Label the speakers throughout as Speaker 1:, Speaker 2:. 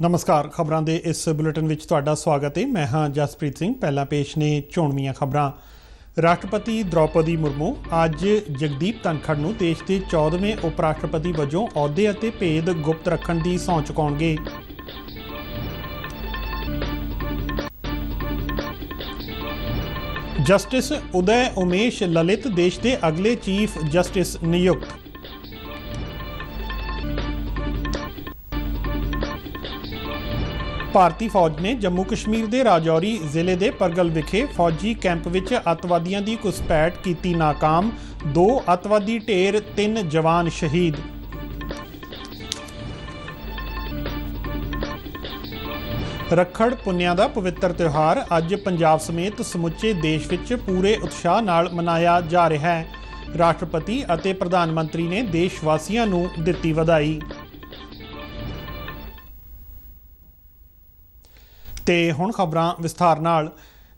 Speaker 1: नमस्कार। खबरों के इस बुलेटिन में तुहाडा स्वागत है। मैं हाँ जसप्रीत सिंह। पहला पेश ने चोणवीआं खबरां। राष्ट्रपति द्रौपदी मुर्मू अज जगदीप धनखड़ नूं देश के 14वें उप राष्ट्रपति वजों अहुदे अते भेद गुप्त रखण की सौं चुकाउणगे। जस्टिस उदय उमेश ललित देश के अगले चीफ जस्टिस नियुक्त। भारती फौज ने जम्मू कश्मीर के राजौरी जिले के परगल विखे फौजी कैंप विच अतवादियों की घुसपैठ की नाकाम। 2 अतवादी ढेर 3 जवान शहीद। रखड़ पुन्निया का पवित्र त्यौहार अज पंजाब समेत समुचे देश विच पूरे उत्साह नाल मनाया जा रहा है। राष्ट्रपति अते प्रधानमंत्री ने देशवासियों नूं दित्ती वधाई। ते हुण खबरां विस्तार नाल।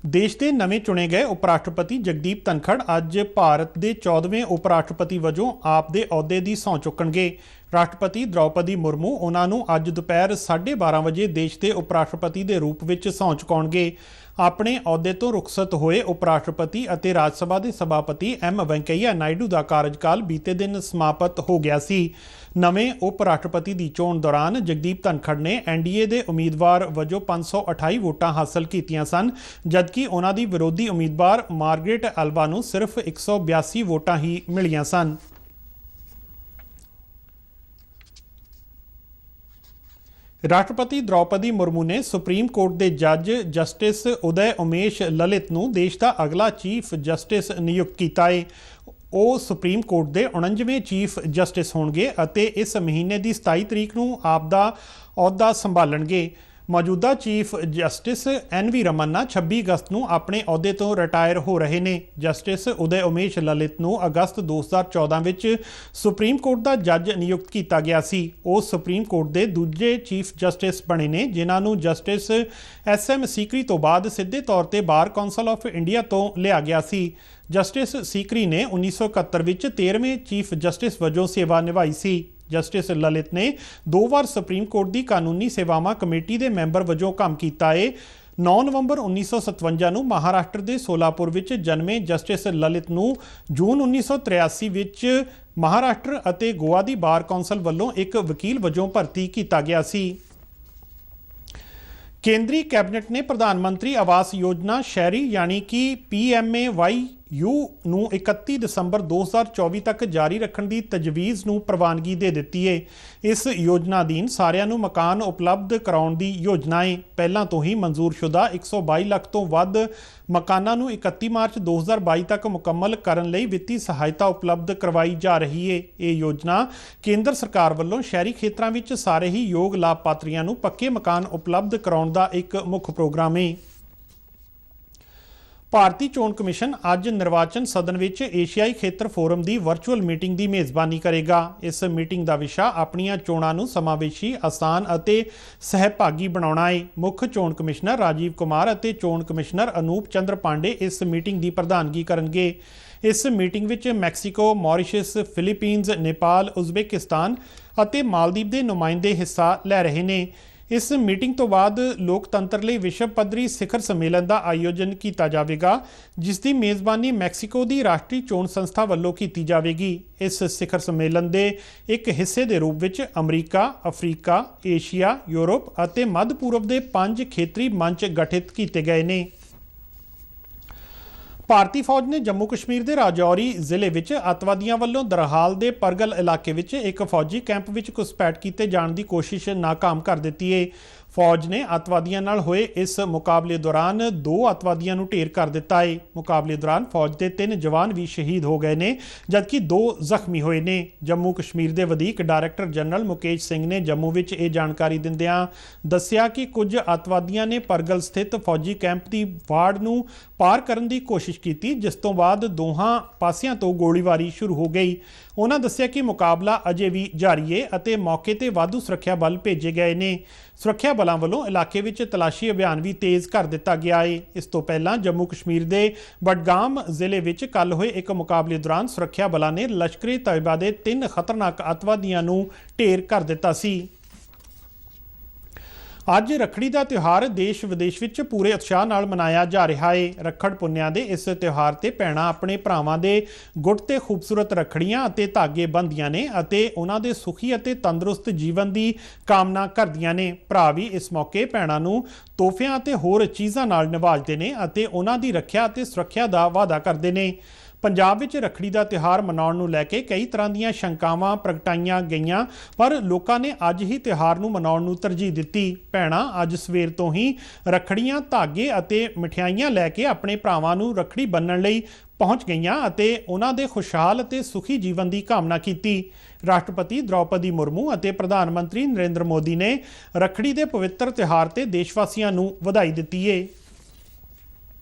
Speaker 1: देश के नवे चुने गए उप राष्ट्रपति जगदीप धनखड़ अज भारत के 14वें उप राष्ट्रपति वजों आप दे अहुदे की सौं चुकणगे। राष्ट्रपति द्रौपदी मुर्मू उन्होंने अज दोपहर 12:30 बजे देश के उप राष्ट्रपति के रूप में सौं चुकाउणगे। अपने अहुदे तो रुखसत होए उप राष्ट्रपति अते राज सभा के सभापति एम वैंकैया नायडू का कार्यकाल बीते दिन समाप्त हो गया सी। नवें उप राष्ट्रपति की चोण दौरान जगदीप धनखड़ ने NDA के उम्मीदवार वजों 528 वोटां हासिल कीतियां सन, जबकि उन्हां दी विरोधी उम्मीदवार मार्गरेट अल्वा नूं सिर्फ 182 वोटां ही मिलियां सन। राष्ट्रपति द्रौपदी मुर्मू ने सुप्रीम कोर्ट के जज जस्टिस उदय उमेश ललित नूं देश का अगला चीफ जस्टिस नियुक्त किया है। वो सुप्रीम कोर्ट के 49वें चीफ जस्टिस होणगे अते इस महीने की 27 तरीक नूं आपदा अहुदा संभालणगे। मौजूदा चीफ जस्टिस NV रमन्ना 26 अगस्त नूं अपने अहुदे तो रिटायर हो रहे ने। जस्टिस उदय उमेश ललित नूं अगस्त 2014 विच सुप्रीम कोर्ट का जज नियुक्त किया गया सी। वो सुप्रीम कोर्ट के दूजे चीफ जस्टिस बने ने, जिन्हां नूं जस्टिस SM सीकरी तो बाद सीधे तौर पर बार कौंसल ऑफ इंडिया तो लिया गया सी। जस्टिस सीकरी ने 1971 विच 13वें चीफ जस्टिस वजों सेवा निभाई सी। जस्टिस ललित ने 2 बार सुप्रीम कोर्ट की कानूनी सेवावां कमेटी के मैंबर वजों काम किया है। 9 नवंबर 1957 नूं महाराष्ट्र के सोलापुर विच जन्मे जस्टिस ललित नूं जून 1983 विच महाराष्ट्र अते गोवा की बार कौंसल वल्लों एक वकील वजों भर्ती किया गया सी। केंद्रीय कैबिनेट ने प्रधानमंत्री आवास योजना शहरी यानी कि PMAYU नूं 31 दिसंबर 2024 तक जारी रखने की तजवीज़ नूं प्रवानगी दे दी है। इस योजना अधीन सारिਆਂ ਨੂੰ मकान उपलब्ध कराउण दी योजना है। पहलां तो ही मंजूरशुदा 122 ਲੱਖ ਤੋਂ ਵੱਧ मकानां नूं 31 मार्च 2022 तक मुकम्मल करन लई वित्ती सहायता उपलब्ध करवाई जा रही है। ये योजना केंद्र सरकार वल्लों शहरी खेतरां विच सारे ही योग लाभपात्रियां नूं पक्के मकान उपलब्ध कराउण दा एक मुख प्रोग्राम है। भारतीय चोण कमिशन अज निर्वाचन सदन विच एशियाई खेत्र फोरम की वर्चुअल मीटिंग की मेज़बानी करेगा। इस मीटिंग का विषा अपनियां चोणां नूं समावेशी, आसान अते सहभागी बनाउणा है। मुख चोण कमिश्नर राजीव कुमार अते चोण कमिश्नर अनूप चंद्र पांडे इस मीटिंग की प्रधानगी करनगे। इस मीटिंग विच मैक्सीको, मॉरीशस, फिलीपीनस, नेपाल, उज़बेकिस्तान अते मालदीव के नुमाइंदे हिस्सा लै रहे ने। इस मीटिंग तो बाद लोकतंत्र लई विश्व पद्धरी सिखर सम्मेलन का आयोजन किया जाएगा, जिसकी मेज़बानी मैक्सीको की राष्ट्रीय चोण संस्था वल्लों की जाएगी। इस सिखर सम्मेलन के एक हिस्से के रूप में अमरीका, अफ्रीका, एशिया, यूरोप और मध्य पूर्व के 5 खेतरी मंच गठित किए गए हैं। भारतीय फौज ने जम्मू कश्मीर के राजौरी जिले में अतवादियों वालों दरहाल के परगल इलाके में एक फौजी कैंप में घुसपैठ किए जाने की कोशिश नाकाम कर दी है। फौज ने अतवादियों नाल होए इस मुकाबले दौरान 2 अतवादियों नूं ढेर कर दिता है। मुकाबले दौरान फौज के 3 जवान भी शहीद हो गए ने, जबकि 2 जख्मी होए ने। जम्मू कश्मीर के वधीक डायरैक्टर जनरल मुकेश सिंह ने जम्मू में यह जानकारी दिंदियां दस्सिया कि कुछ अतवादियों ने परगल स्थित फौजी कैंप की वाड़ नूं पार करने की कोशिश की, जिस तो बाद दोहां पासियां तो गोलीबारी शुरू हो गई। उन्होंने दस्सिया कि मुकाबला अजे भी जारी है और मौके पर वाधू सुरक्षा बल भेजे गए ने। सुरक्षा बलों वालों इलाके में तलाशी अभियान भी तेज़ कर दिता गया है। इस तो पहला जम्मू कश्मीर के बडगाम जिले में कल हुए एक मुकाबले दौरान सुरक्षा बलों ने लश्करे तैयबा के 3 खतरनाक अतवादियों नूं ढेर कर दिता सी। ਅੱਜ ਰੱਖੜੀ ਦਾ ਤਿਉਹਾਰ ਦੇਸ਼ ਵਿਦੇਸ਼ ਵਿੱਚ ਪੂਰੇ ਉਤਸ਼ਾਹ ਨਾਲ ਮਨਾਇਆ ਜਾ ਰਿਹਾ ਹੈ। ਰੱਖੜ ਪੁੰਨਿਆ ਦੇ ਇਸ ਤਿਉਹਾਰ ਤੇ ਭੈਣਾਂ ਆਪਣੇ ਭਰਾਵਾਂ ਦੇ ਗੁੱਟ ਤੇ ਖੂਬਸੂਰਤ ਰੱਖੜੀਆਂ ਅਤੇ ਧਾਗੇ ਬੰਨ੍ਹਦੀਆਂ ਨੇ ਅਤੇ ਉਹਨਾਂ ਦੇ ਸੁਖੀ ਅਤੇ ਤੰਦਰੁਸਤ ਜੀਵਨ ਦੀ ਕਾਮਨਾ ਕਰਦੀਆਂ ਨੇ। ਭਰਾ ਵੀ ਇਸ ਮੌਕੇ ਭੈਣਾਂ ਨੂੰ ਤੋਹਫਿਆਂ ਅਤੇ ਹੋਰ ਚੀਜ਼ਾਂ ਨਾਲ ਨਿਵਾਜਦੇ ਨੇ ਅਤੇ ਉਹਨਾਂ ਦੀ ਰੱਖਿਆ ਅਤੇ ਸੁਰੱਖਿਆ ਦਾ ਵਾਅਦਾ ਕਰਦੇ ਨੇ। ਪੰਜਾਬ ਵਿੱਚ ਰੱਖੜੀ ਦਾ ਤਿਉਹਾਰ ਮਨਾਉਣ ਨੂੰ ਲੈ ਕੇ ਕਈ ਤਰ੍ਹਾਂ ਦੀਆਂ ਸ਼ੰਕਾਵਾਂ ਪ੍ਰਗਟਾਈਆਂ ਗਈਆਂ, ਪਰ ਲੋਕਾਂ ਨੇ ਅੱਜ ਹੀ ਤਿਉਹਾਰ ਨੂੰ ਮਨਾਉਣ ਨੂੰ ਤਰਜੀਹ ਦਿੱਤੀ। ਭੈਣਾਂ ਅੱਜ ਸਵੇਰ ਤੋਂ ਹੀ ਰੱਖੜੀਆਂ, ਧਾਗੇ ਅਤੇ ਮਠਿਆਈਆਂ ਲੈ ਕੇ ਆਪਣੇ ਭਰਾਵਾਂ ਨੂੰ ਰੱਖੜੀ ਬੰਨ੍ਹਣ ਲਈ ਪਹੁੰਚ ਗਈਆਂ ਅਤੇ ਉਹਨਾਂ ਦੇ ਖੁਸ਼ਹਾਲ ਅਤੇ ਸੁਖੀ ਜੀਵਨ ਦੀ ਕਾਮਨਾ ਕੀਤੀ। ਰਾਸ਼ਟਰਪਤੀ ਦ੍ਰੌਪਦੀ ਮੁਰਮੂ ਅਤੇ ਪ੍ਰਧਾਨ ਮੰਤਰੀ ਨਰਿੰਦਰ ਮੋਦੀ ਨੇ ਰੱਖੜੀ ਦੇ ਪਵਿੱਤਰ ਤਿਉਹਾਰ ਤੇ ਦੇਸ਼ ਵਾਸੀਆਂ ਨੂੰ ਵਧਾਈ ਦਿੱਤੀ ਹੈ।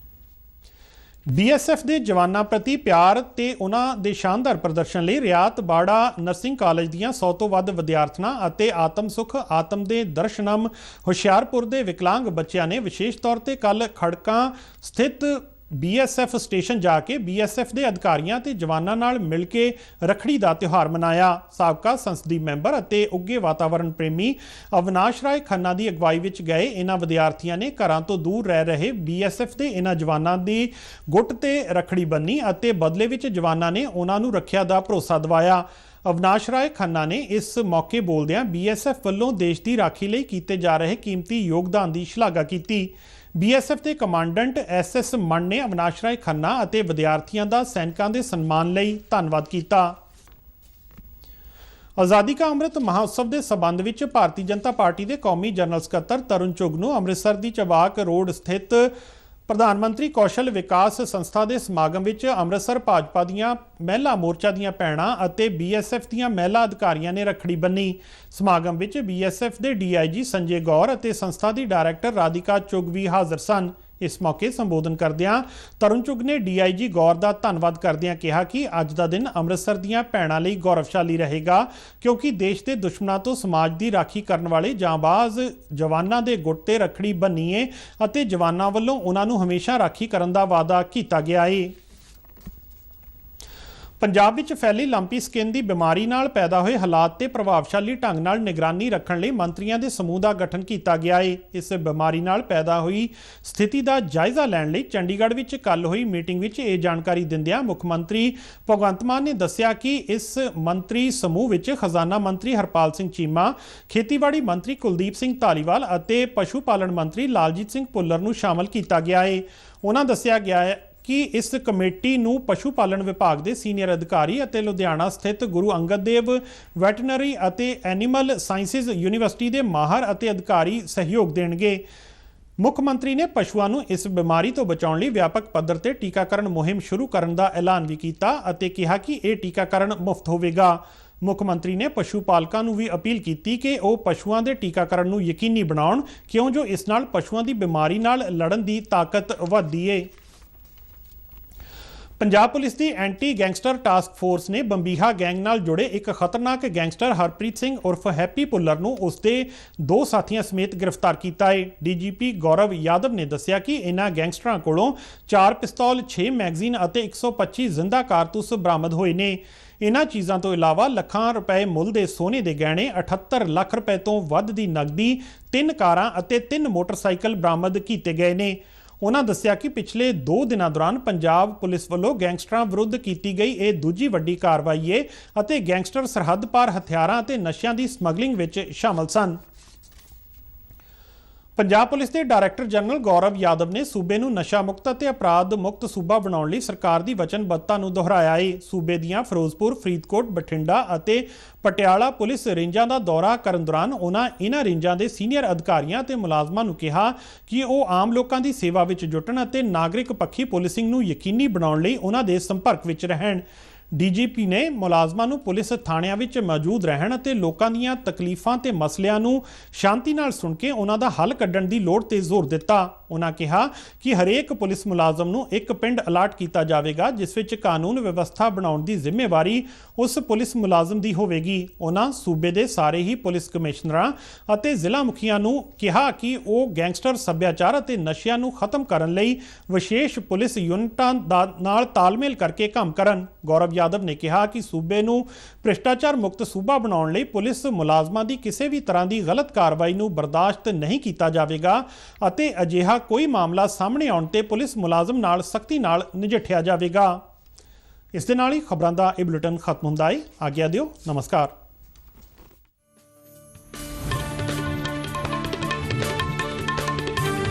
Speaker 1: BSF ਦੇ ਜਵਾਨਾਂ ਪ੍ਰਤੀ ਪਿਆਰ ਤੇ ਉਹਨਾਂ ਦੇ ਸ਼ਾਨਦਾਰ ਪ੍ਰਦਰਸ਼ਨ ਲਈ ਰਿਆਤ ਬਾੜਾ ਨਰਸਿੰਗ ਕਾਲਜ ਦੀਆਂ 100 ਤੋਂ ਵੱਧ ਵਿਦਿਆਰਥਣਾਂ ਅਤੇ ਆਤਮ ਸੁਖ ਆਤਮ ਦੇ ਦਰਸ਼ਨਮ ਹੁਸ਼ਿਆਰਪੁਰ ਦੇ ਵਿਕਲਾਂਗ ਬੱਚਿਆਂ ਨੇ ਵਿਸ਼ੇਸ਼ ਤੌਰ ਤੇ ਕੱਲ੍ਹ ਖੜਕਾਂ ਸਥਿਤ BSF ਸਟੇਸ਼ਨ ਜਾ ਕੇ BSF ਦੇ ਅਧਿਕਾਰੀਆਂ ਤੇ ਜਵਾਨਾਂ ਨਾਲ ਮਿਲ ਕੇ ਰੱਖੜੀ ਦਾ ਤਿਉਹਾਰ ਮਨਾਇਆ। ਸਾਬਕਾ ਸੰਸਦੀ ਮੈਂਬਰ ਅਤੇ ਉੱਘੇ ਵਾਤਾਵਰਣ ਪ੍ਰੇਮੀ ਅਵਿਨਾਸ਼ ਰਾਏ ਖੰਨਾ ਦੀ ਅਗਵਾਈ ਵਿੱਚ ਗਏ ਇਹਨਾਂ ਵਿਦਿਆਰਥੀਆਂ ਨੇ ਘਰਾਂ ਤੋਂ ਦੂਰ ਰਹਿ ਰਹੇ BSF ਦੇ ਇਹਨਾਂ ਜਵਾਨਾਂ ਦੀ ਗੁੱਟ ਤੇ ਰੱਖੜੀ ਬੰਨ੍ਹੀ ਅਤੇ ਬਦਲੇ ਵਿੱਚ ਜਵਾਨਾਂ ਨੇ ਉਹਨਾਂ ਨੂੰ ਰੱਖਿਆ ਦਾ ਭਰੋਸਾ ਦਿਵਾਇਆ। ਅਵਿਨਾਸ਼ ਰਾਏ ਖੰਨਾ ਨੇ ਇਸ ਮੌਕੇ ਬੋਲਦਿਆਂ BSF ਵੱਲੋਂ ਦੇਸ਼ ਦੀ ਰਾਖੀ ਲਈ ਕੀਤੇ ਜਾ ਰਹੇ ਕੀਮਤੀ ਯੋਗਦਾਨ ਦੀ ਸ਼ਲਾਘਾ ਕੀਤੀ। BSF ਦੇ ਕਮਾਂਡੈਂਟ SS ਮਣ ਨੇ ਅਵਿਨਾਸ਼ ਰਾਏ ਖੰਨਾ ਅਤੇ ਵਿਦਿਆਰਥੀਆਂ ਦਾ ਸੈਨਿਕਾਂ ਦੇ ਸਨਮਾਨ ਲਈ ਧੰਨਵਾਦ ਕੀਤਾ। ਆਜ਼ਾਦੀ ਕਾ ਅੰਮ੍ਰਿਤ ਮਹਾਉਤਸਵ ਦੇ ਸਬੰਧ ਵਿੱਚ ਭਾਰਤੀ ਜਨਤਾ ਪਾਰਟੀ ਦੇ ਕੌਮੀ ਜਨਰਲ ਸਕੱਤਰ ਤਰੁਣ ਚੁੱਘ ਨੂੰ ਅੰਮ੍ਰਿਤਸਰ ਦੀ ਚਬਾਕ ਰੋਡ ਸਥਿਤ ਪ੍ਰਧਾਨ ਮੰਤਰੀ ਕੌਸ਼ਲ ਵਿਕਾਸ ਸੰਸਥਾ ਦੇ ਸਮਾਗਮ ਵਿੱਚ ਅੰਮ੍ਰਿਤਸਰ ਭਾਜਪਾ ਦੀਆਂ ਮਹਿਲਾ ਮੋਰਚਾ ਦੀਆਂ ਭੈਣਾਂ ਅਤੇ BSF ਦੀਆਂ ਮਹਿਲਾ ਅਧਿਕਾਰੀਆਂ ਨੇ ਰੱਖੜੀ ਬੰਨ੍ਹੀ। ਸਮਾਗਮ ਵਿੱਚ BSF ਦੇ DIG ਸੰਜੇ ਗੌਰ ਅਤੇ ਸੰਸਥਾ ਦੀ ਡਾਇਰੈਕਟਰ ਰਾਧਿਕਾ ਚੁੱਘ ਵੀ ਹਾਜ਼ਰ ਸਨ। ਇਸ ਮੌਕੇ ਸੰਬੋਧਨ ਕਰਦਿਆਂ ਤਰੁਣ ਚੁੱਘ ਨੇ DIG ਗੌਰ ਦਾ ਧੰਨਵਾਦ ਕਰਦਿਆਂ ਕਿਹਾ ਕਿ ਅੱਜ ਦਾ ਦਿਨ ਅੰਮ੍ਰਿਤਸਰ ਦੀਆਂ ਭੈਣਾਂ ਲਈ ਗੌਰਵਸ਼ਾਲੀ ਰਹੇਗਾ, ਕਿਉਂਕਿ ਦੇਸ਼ ਦੇ ਦੁਸ਼ਮਣਾਂ ਤੋਂ ਸਮਾਜ ਦੀ ਰਾਖੀ ਕਰਨ ਵਾਲੇ ਜਾਂਬਾਜ਼ ਜਵਾਨਾਂ ਦੇ ਗੁੱਟ ਤੇ ਰੱਖੜੀ ਬੰਨ੍ਹੀ ਏ ਅਤੇ ਜਵਾਨਾਂ ਵੱਲੋਂ ਉਹਨਾਂ ਨੂੰ ਹਮੇਸ਼ਾ ਰਾਖੀ ਕਰਨ ਦਾ ਵਾਅਦਾ ਕੀਤਾ ਗਿਆ ਏ। ਪੰਜਾਬ ਵਿੱਚ ਫੈਲੀ ਲੰਪੀ ਸਕਿਨ ਦੀ ਬਿਮਾਰੀ ਨਾਲ ਪੈਦਾ ਹੋਏ ਹਾਲਾਤ ਤੇ ਪ੍ਰਭਾਵਸ਼ਾਲੀ ਢੰਗ ਨਾਲ ਨਿਗਰਾਨੀ ਰੱਖਣ ਲਈ ਮੰਤਰੀਆਂ ਦੇ ਸਮੂਹ ਦਾ ਗਠਨ ਕੀਤਾ ਗਿਆ ਹੈ। ਇਸ ਬਿਮਾਰੀ ਨਾਲ ਪੈਦਾ ਹੋਈ ਸਥਿਤੀ ਦਾ ਜਾਇਜ਼ਾ ਲੈਣ ਲਈ ਚੰਡੀਗੜ੍ਹ ਵਿੱਚ ਕੱਲ੍ਹ ਹੋਈ ਮੀਟਿੰਗ ਵਿੱਚ ਇਹ ਜਾਣਕਾਰੀ ਦਿੰਦਿਆਂ ਮੁੱਖ ਮੰਤਰੀ ਭਗਵੰਤ ਮਾਨ ਨੇ ਦੱਸਿਆ ਕਿ ਇਸ ਮੰਤਰੀ ਸਮੂਹ ਵਿੱਚ ਖਜ਼ਾਨਾ ਮੰਤਰੀ ਹਰਪਾਲ ਸਿੰਘ ਚੀਮਾ, ਖੇਤੀਬਾੜੀ ਮੰਤਰੀ ਕੁਲਦੀਪ ਸਿੰਘ ਧਾਲੀਵਾਲ ਅਤੇ ਪਸ਼ੂ ਪਾਲਣ ਮੰਤਰੀ ਲਾਲਜੀਤ ਸਿੰਘ ਭੁੱਲਰ ਨੂੰ ਸ਼ਾਮਲ ਕੀਤਾ ਗਿਆ ਹੈ। ਉਹਨਾਂ ਦੱਸਿਆ ਗਿਆ ਹੈ ਕਿ ਇਸ ਕਮੇਟੀ ਨੂੰ ਪਸ਼ੂ ਪਾਲਣ ਵਿਭਾਗ ਦੇ ਸੀਨੀਅਰ ਅਧਿਕਾਰੀ ਅਤੇ ਲੁਧਿਆਣਾ ਸਥਿਤ ਗੁਰੂ ਅੰਗਦ ਦੇਵ ਵੈਟਰਨਰੀ ਅਤੇ ਐਨੀਮਲ ਸਾਇੰਸਿਜ਼ ਯੂਨੀਵਰਸਿਟੀ ਦੇ ਮਾਹਰ ਅਤੇ ਅਧਿਕਾਰੀ ਸਹਿਯੋਗ ਦੇਣਗੇ। ਮੁੱਖ ਮੰਤਰੀ ਨੇ ਪਸ਼ੂਆਂ ਨੂੰ ਇਸ ਬਿਮਾਰੀ ਤੋਂ ਬਚਾਉਣ ਲਈ ਵਿਆਪਕ ਪੱਧਰ ਤੇ ਟੀਕਾਕਰਨ ਮੁਹਿੰਮ ਸ਼ੁਰੂ ਕਰਨ ਦਾ ਐਲਾਨ ਵੀ ਕੀਤਾ ਅਤੇ ਕਿਹਾ ਕਿ ਇਹ ਟੀਕਾਕਰਨ ਮੁਫਤ ਹੋਵੇਗਾ। ਮੁੱਖ ਮੰਤਰੀ ਨੇ ਪਸ਼ੂ ਪਾਲਕਾਂ ਨੂੰ ਵੀ ਅਪੀਲ ਕੀਤੀ ਕਿ ਉਹ ਪਸ਼ੂਆਂ ਦੇ ਟੀਕਾਕਰਨ ਨੂੰ ਯਕੀਨੀ ਬਣਾਉਣ, ਕਿਉਂ ਜੋ ਇਸ ਨਾਲ ਪਸ਼ੂਆਂ ਦੀ ਬਿਮਾਰੀ ਨਾਲ ਲੜਨ ਦੀ ਤਾਕਤ ਵਧਦੀ ਹੈ। ਪੰਜਾਬ ਪੁਲਿਸ ਦੀ ਐਂਟੀ ਗੈਂਗਸਟਰ ਟਾਸਕ ਫੋਰਸ ਨੇ ਬੰਬੀਹਾ ਗੈਂਗ ਨਾਲ ਜੁੜੇ ਇੱਕ ਖਤਰਨਾਕ ਗੈਂਗਸਟਰ ਹਰਪ੍ਰੀਤ ਸਿੰਘ ਉਰਫ ਹੈਪੀ ਭੁੱਲਰ ਨੂੰ ਉਸਦੇ 2 ਸਾਥੀਆਂ ਸਮੇਤ ਗ੍ਰਿਫਤਾਰ ਕੀਤਾ ਹੈ। DGP ਗੌਰਵ ਯਾਦਵ ਨੇ ਦੱਸਿਆ ਕਿ ਇਨ੍ਹਾਂ ਗੈਂਗਸਟਰਾਂ ਕੋਲੋਂ 4 ਪਿਸਤੌਲ, 6 ਮੈਗਜ਼ੀਨ ਅਤੇ 125 ਜ਼ਿੰਦਾ ਕਾਰਤੂਸ ਬਰਾਮਦ ਹੋਏ ਨੇ। ਇਨ੍ਹਾਂ ਚੀਜ਼ਾਂ ਤੋਂ ਇਲਾਵਾ ਲੱਖਾਂ ਰੁਪਏ ਮੁੱਲ ਦੇ ਸੋਨੇ ਦੇ ਗਹਿਣੇ, 78 ਲੱਖ ਰੁਪਏ ਤੋਂ ਵੱਧ ਦੀ ਨਕਦੀ, 3 ਕਾਰਾਂ ਅਤੇ 3 ਮੋਟਰਸਾਈਕਲ ਬਰਾਮਦ ਕੀਤੇ ਗਏ ਨੇ। ਉਹਨਾਂ ਦੱਸਿਆ ਕਿ ਪਿਛਲੇ 2 ਦਿਨਾਂ ਦੌਰਾਨ ਪੰਜਾਬ ਪੁਲਿਸ ਵੱਲੋਂ ਗੈਂਗਸਟਰਾਂ ਵਿਰੁੱਧ ਕੀਤੀ ਗਈ ਇਹ ਦੂਜੀ ਵੱਡੀ ਕਾਰਵਾਈ ਹੈ ਅਤੇ ਗੈਂਗਸਟਰ ਸਰਹੱਦ ਪਾਰ ਹਥਿਆਰਾਂ ਅਤੇ ਨਸ਼ਿਆਂ ਦੀ ਸਮਗਲਿੰਗ ਵਿੱਚ ਸ਼ਾਮਲ ਸਨ। ਪੰਜਾਬ ਪੁਲਿਸ ਦੇ ਡਾਇਰੈਕਟਰ ਜਨਰਲ ਗੌਰਵ ਯਾਦਵ ਨੇ ਸੂਬੇ ਨੂੰ ਨਸ਼ਾ ਮੁਕਤ ਅਤੇ ਅਪਰਾਧ ਮੁਕਤ ਸੂਬਾ ਬਣਾਉਣ ਲਈ ਸਰਕਾਰ ਦੀ ਵਚਨਬੱਧਤਾ ਨੂੰ ਦੁਹਰਾਇਆ ਹੈ। ਸੂਬੇ ਦੀਆਂ ਫਿਰੋਜ਼ਪੁਰ, ਫਰੀਦਕੋਟ, ਬਠਿੰਡਾ ਅਤੇ ਪਟਿਆਲਾ ਪੁਲਿਸ ਰੇਂਜਾਂ ਦਾ ਦੌਰਾ ਕਰਨ ਦੌਰਾਨ ਉਹਨਾਂ ਇਨ੍ਹਾਂ ਰੇਂਜਾਂ ਦੇ ਸੀਨੀਅਰ ਅਧਿਕਾਰੀਆਂ ਅਤੇ ਮੁਲਾਜ਼ਮਾਂ ਨੂੰ ਕਿਹਾ ਕਿ ਉਹ ਆਮ ਲੋਕਾਂ ਦੀ ਸੇਵਾ ਵਿੱਚ ਜੁਟਣ ਅਤੇ ਨਾਗਰਿਕ ਪੱਖੀ ਪੁਲਿਸਿੰਗ ਨੂੰ ਯਕੀਨੀ ਬਣਾਉਣ ਲਈ ਉਹਨਾਂ ਦੇ ਸੰਪਰਕ ਵਿੱਚ ਰਹਿਣ। DGP ਨੇ ਮੁਲਾਜ਼ਮਾਂ ਨੂੰ ਪੁਲਿਸ ਥਾਣਿਆਂ ਵਿੱਚ ਮੌਜੂਦ ਰਹਿਣ ਅਤੇ ਲੋਕਾਂ ਦੀਆਂ ਤਕਲੀਫਾਂ ਤੇ ਮਸਲਿਆਂ ਨੂੰ ਸ਼ਾਂਤੀ ਨਾਲ ਸੁਣ ਕੇ ਉਹਨਾਂ ਦਾ ਹੱਲ ਕੱਢਣ ਦੀ ਲੋੜ ਤੇ ਜ਼ੋਰ ਦਿੱਤਾ। ਉਹਨਾਂ ਕਿਹਾ ਕਿ ਹਰੇਕ ਪੁਲਿਸ ਮੁਲਾਜ਼ਮ ਨੂੰ ਇੱਕ ਪਿੰਡ ਅਲਾਟ ਕੀਤਾ ਜਾਵੇਗਾ ਜਿਸ ਵਿੱਚ ਕਾਨੂੰਨ ਵਿਵਸਥਾ ਬਣਾਉਣ ਦੀ ਜ਼ਿੰਮੇਵਾਰੀ ਉਸ ਪੁਲਿਸ ਮੁਲਾਜ਼ਮ ਦੀ ਹੋਵੇਗੀ। ਉਹਨਾਂ ਸੂਬੇ ਦੇ ਸਾਰੇ ਹੀ ਪੁਲਿਸ ਕਮਿਸ਼ਨਰਾਂ ਅਤੇ ਜ਼ਿਲ੍ਹਾ ਮੁਖੀਆਂ ਨੂੰ ਕਿਹਾ ਕਿ ਉਹ ਗੈਂਗਸਟਰ ਸੱਭਿਆਚਾਰ ਅਤੇ ਨਸ਼ਿਆਂ ਨੂੰ ਖਤਮ ਕਰਨ ਲਈ ਵਿਸ਼ੇਸ਼ ਪੁਲਿਸ ਯੂਨਿਟਾਂ ਨਾਲ ਤਾਲਮੇਲ ਕਰਕੇ ਕੰਮ ਕਰਨ। ਗੌਰਵ यादव ने कहा कि सूबे नूं भ्रिष्टाचार मुक्त सूबा बनाउण लई पुलिस मुलाजमां दी किसी भी तरह की गलत कार्रवाई नूं बर्दाश्त नहीं किया जाएगा अते अजिहा कोई मामला सामने आउण ते पुलिस मुलाजम नाल सख्ती नाल नजिठिया जाएगा। इस दे नाल ही खबरां दा इह बुलेटिन खत्म हुंदा है। आग्या दिओ, नमस्कार।